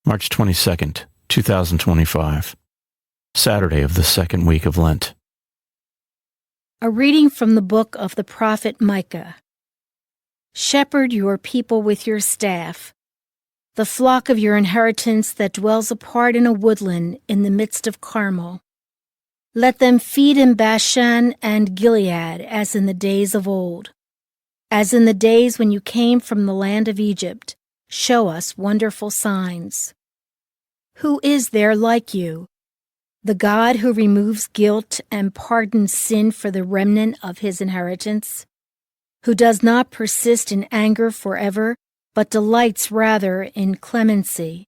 March 22nd, 2025, Saturday of the second week of Lent. A reading from the book of the prophet Micah. Shepherd your people with your staff, the flock of your inheritance that dwells apart in a woodland in the midst of Carmel. Let them feed in Bashan and Gilead as in the days of old. As in the days when you came from the land of Egypt, show us wonderful signs. Who is there like you? The God who removes guilt and pardons sin for the remnant of his inheritance, who does not persist in anger forever, but delights rather in clemency,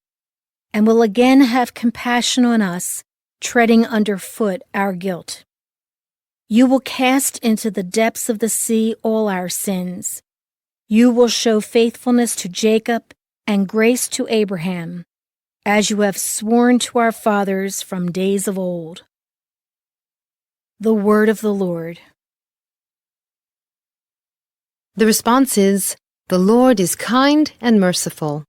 and will again have compassion on us, treading underfoot our guilt. You will cast into the depths of the sea all our sins. You will show faithfulness to Jacob and grace to Abraham, as you have sworn to our fathers from days of old. The word of the Lord. The response is, "The Lord is kind and merciful."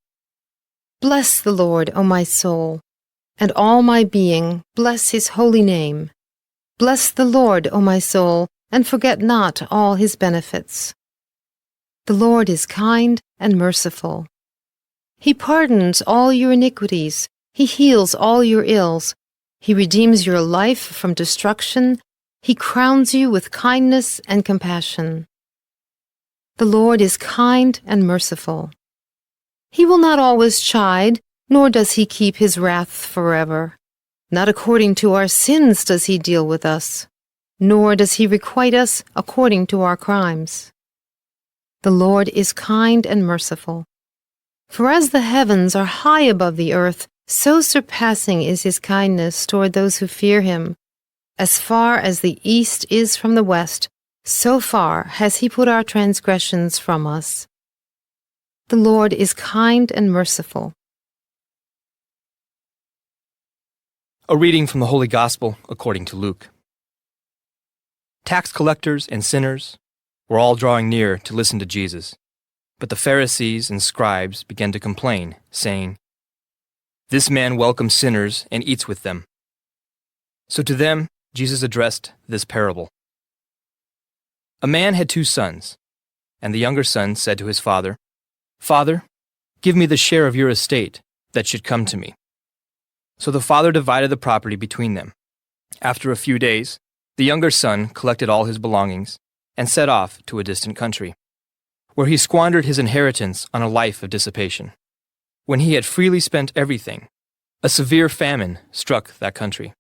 Bless the Lord, O my soul, and all my being, bless his holy name. Bless the Lord, O my soul, and forget not all his benefits. The Lord is kind and merciful. He pardons all your iniquities. He heals all your ills. He redeems your life from destruction. He crowns you with kindness and compassion. The Lord is kind and merciful. He will not always chide, nor does he keep his wrath forever. Not according to our sins does he deal with us, nor does he requite us according to our crimes. The Lord is kind and merciful. For as the heavens are high above the earth, so surpassing is his kindness toward those who fear him. As far as the east is from the west, so far has he put our transgressions from us. The Lord is kind and merciful. A reading from the Holy Gospel according to Luke. Tax collectors and sinners were all drawing near to listen to Jesus. But the Pharisees and scribes began to complain, saying, "This man welcomes sinners and eats with them." So to them Jesus addressed this parable. A man had 2 sons, and the younger son said to his father, "Father, give me the share of your estate that should come to me." So the father divided the property between them. After a few days, the younger son collected all his belongings and set off to a distant country, where he squandered his inheritance on a life of dissipation. When he had freely spent everything, a severe famine struck that country,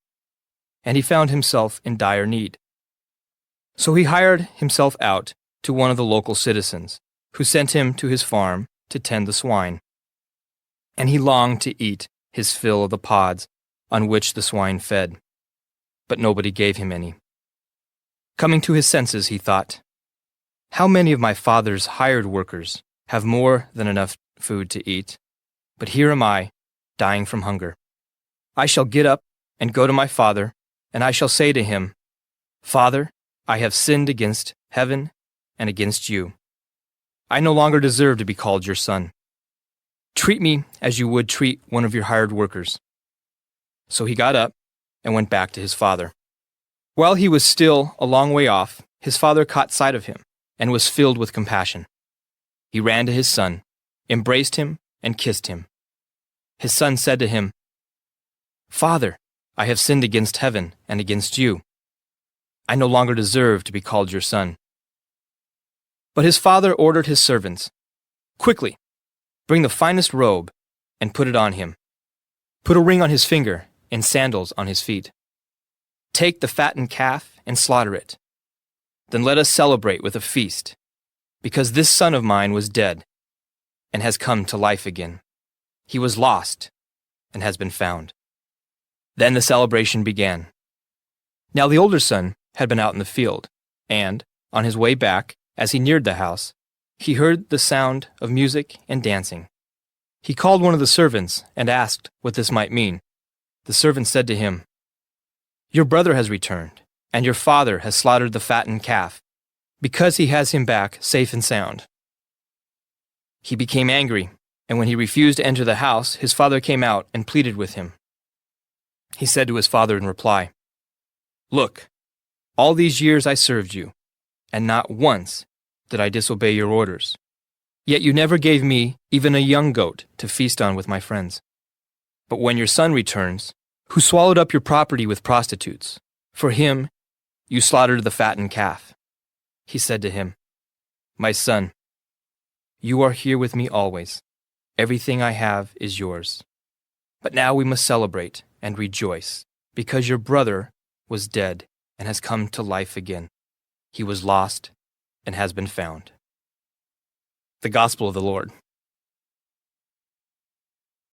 and he found himself in dire need. So he hired himself out to one of the local citizens, who sent him to his farm to tend the swine. And he longed to eat his fill of the pods on which the swine fed, but nobody gave him any. Coming to his senses, he thought, "How many of my father's hired workers have more than enough food to eat? But here am I, dying from hunger. I shall get up and go to my father, and I shall say to him, 'Father, I have sinned against heaven and against you. I no longer deserve to be called your son. Treat me as you would treat one of your hired workers.' So he got up and went back to his father. While he was still a long way off, his father caught sight of him and was filled with compassion. He ran to his son, embraced him, and kissed him. His son said to him, 'Father, I have sinned against heaven and against you. I no longer deserve to be called your son.' But his father ordered his servants, 'Quickly, bring the finest robe and put it on him. Put a ring on his finger and sandals on his feet. Take the fattened calf and slaughter it. Then let us celebrate with a feast, because this son of mine was dead and has come to life again. He was lost and has been found.' Then the celebration began. Now the older son had been out in the field, and, on his way back, as he neared the house, he heard the sound of music and dancing. He called one of the servants and asked what this might mean. The servant said to him, 'Your brother has returned, and your father has slaughtered the fattened calf, because he has him back safe and sound.' He became angry And when he refused to enter the house, his father came out and pleaded with him. He said to his father in reply, "Look, all these years I served you, and not once did I disobey your orders. Yet you never gave me even a young goat to feast on with my friends. But when your son returns, who swallowed up your property with prostitutes, for him you slaughtered the fattened calf." He said to him, "My son, you are here with me always. Everything I have is yours. But now we must celebrate and rejoice, because your brother was dead and has come to life again. He was lost and has been found." The Gospel of the Lord.